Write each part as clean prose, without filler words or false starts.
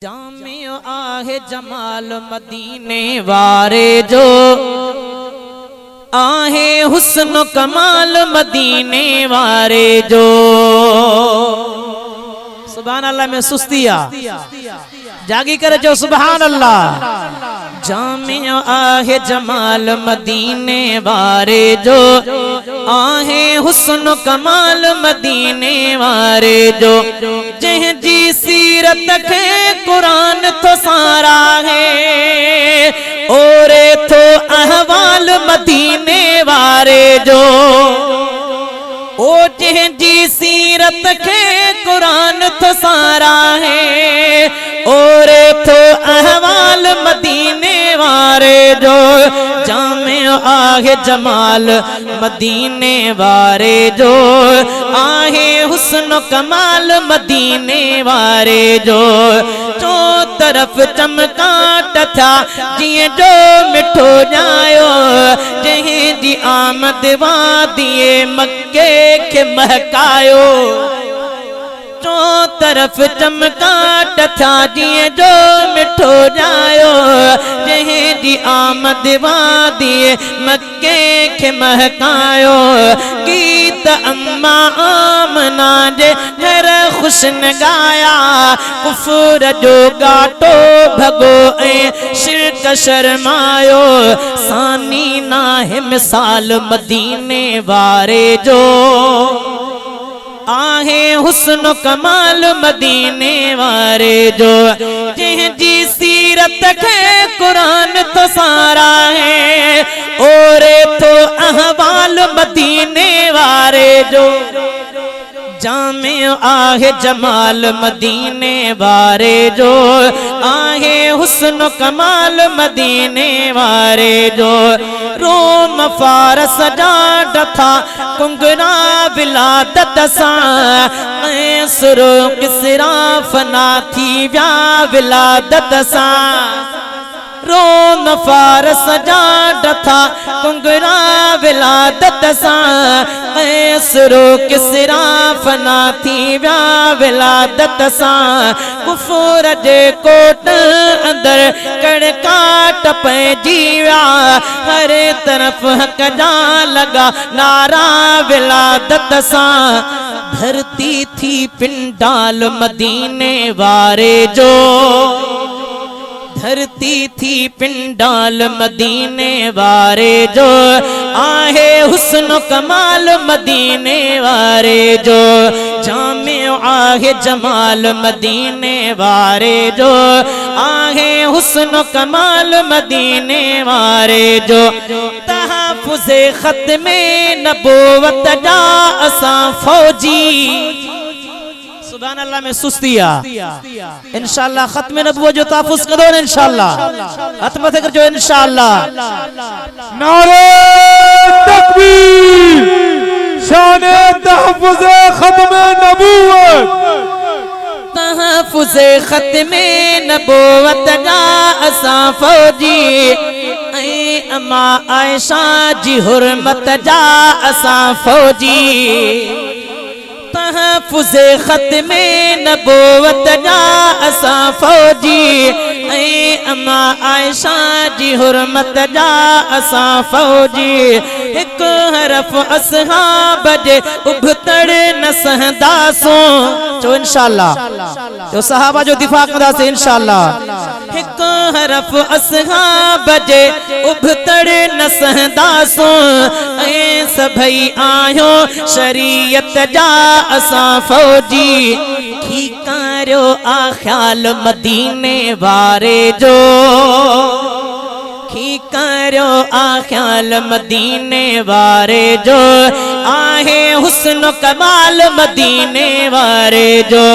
जामियो आहे जमाल मदीने वारे जो आहे हुस्न कमाल मदीने वारे जो। सुभान अल्लाह में सुस्तिया जागी करे जो सुभान अल्लाह। जामियो आहे जमाल मदीने वारे जो आहे हुस्न कमाल मदीने वारे जो। जह जी सीरत के कुरान तो सारा है और तो अहवाल मदीने वारे जो। ओ जह जी सीरत के कुरान तो सारा है और तो अहवाल मदीने वारे जो। जामियो आहे जमाल मदीने वारे जो आहे हुस्न कमाल मदीने वारे जो। चो तरफ चमकाट था जिए जो मिठो जायो जहीं जी आमद वादिए मक्के के महकायो। चो तरफ चमकाट था जिए जो मिठो जायो जहीं जी आमद वादिए मक्के के महकायो। गीत अम्मा आमना जे घर खुशन गाया कुफर जो गाटो भगो ऐं शिरक शर्मायो। सानी ना है मिसाल मदीने वारे जो आहे हुस्न कमाल मदीने वारे जो। जिह जी सीरत के कुरान तो सारा है और तो अहवाल मदीने वारे जो। जामियो आहे जमाल मदीने वारे जो आहे हुस्न कमाल मदीने वारे जो। रोम फारस जा डथा कुंगरा विलादत सां सुरो किसरा फना थी व्या विलादत सां। रोम फारस जा डथा कुंगरा विलादत सां सुरो किसरा फना थी व्या विलादत सां। कुफर जे कोट अंदर कड़काट पइजी व्या हर तरफ हक जा लगा नारा विलादत सां। धरती थी पिंडाल मदीने वारे जो धरती थी पिंडाल मदीने वारे जो आहे हुस्न कमाल मदीने वारे जो। जामियो आहे जमाल मदीने वारे जो आहे हुस्न कमाल मदीने वारे जो। तहफ़्फ़ुज़े ख़त्मे नबूवत जा असां फौजी। सुभान अल्लाह में सुस्तिया इंशाअल्लाह खत्म नबूवत जो तहफ़्फ़ुज़ करो इंशाअल्लाह खत्म कर जो इंशाअल्लाह। नारे तकबीर शाने तहफ़्फ़ुज़े ख़त्मे नबूवत। तहफ़्फ़ुज़े ख़त्मे नबूवत जा असां फौजी ऐं अम्मा आयशा जी हुर्मत जा असां फौजी। तहफ़्फ़ुज़े ख़त्मे नबूवत जा असां फौजी ऐं अम्मा आयशा जी हुर्मत जा असां फौजी। हिक हरफ असहाब जे उबतड़ न सहंदासूं चो इंशाअल्लाह जो सहाबा जो दिफ़ा कंदासीं इंशाअल्लाह। हिक हरफ असहाब जे उबतड़ न सहंदासूं ऐं सभई आहियो शरीयत जा असां फौजी। की करो आ ख्याल मदीने वारे जो की करो आ ख्याल मदीने वारे जो आहे हुस्न कमाल मदीने वारे जो।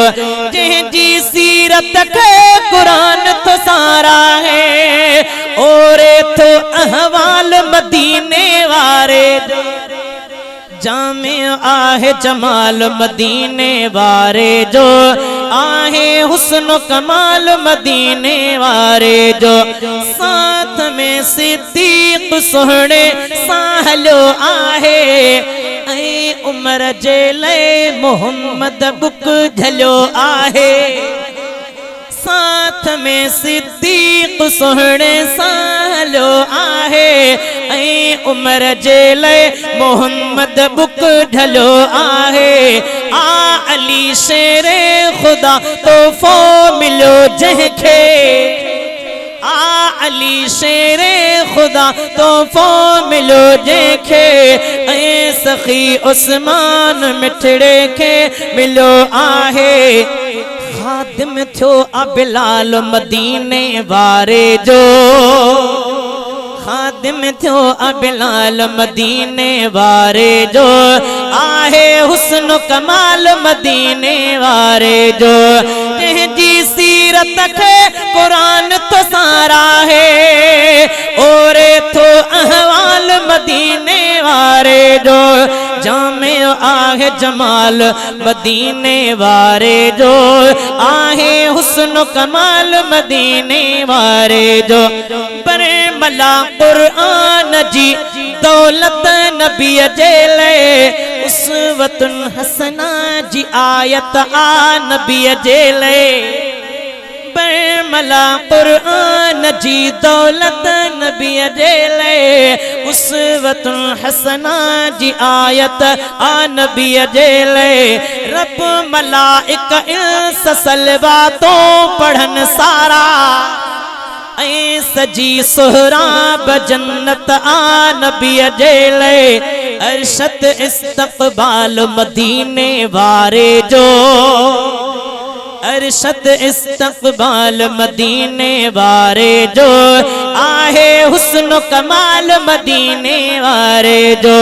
जिह जी सीरत के कुरान तो सारा है और तो अहवाल मदीने वारे जो। जामियो आहे जमाल मदीने वारे जो आहे हुस्न कमाल मदीने वारे जो। साथ में सिद्दीक सोहणे साहलो आहे ऐं उमर जे लए मोहम्मद बुक झलियो आहे। साथ में सिद्दीक सोहणे सालो आहे ऐं उमर जे लाइ मोहम्मद बुक ढलो आहे आ अली शेरे खुदा तोहफ़ो मिलो जंहिंखे आ अली शेरे खुदा तोहफ़ो मिलो जंहिंखे ऐं सखी उस्मान मिठड़े खे मिलो आहे खादिम थियो आ बिलाल मदीने वारे जो खादिम थियो आ बिलाल मदीने वारे जो आहे हुस्न कमाल मदीने वारे जो जंहिंजी सीरत खे कुरान तो सारा है ओरे थो अहवाल मदीने वारे जो जामे आहे जमाल मदीने वारे जो आहे हुस्न कमाल मदीने वारे जो पर मला कुरान जी दौलत नबी जे लाइ उसवतुन हसना जी आयत आ नबी जे लाइ मला कुरान जी दौलत नबी जे लाइ उसवतुन हसना जी आयत आ नबी जे लाइ रब मलाइक इंस सलवातो पढ़न सारा ऐं सजी सुहराब जन्नत आ नबी जे लाइ अरशद इस्तक़बाल मदीने वारे जो अरशद इस्तक़बाल मदीने वारे जो आहे हुस्न कमाल मदीने वारे जो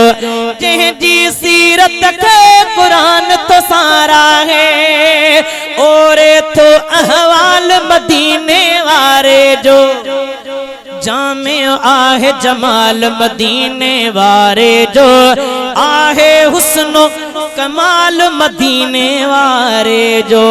जंहिंजी सीरत खे कुरान तो सारा है ओरे थो अहवाल मदीने वारे जो जामे आहे जमाल मदीने वारे जो आहे हुस्न कमाल मदीने वारे जो।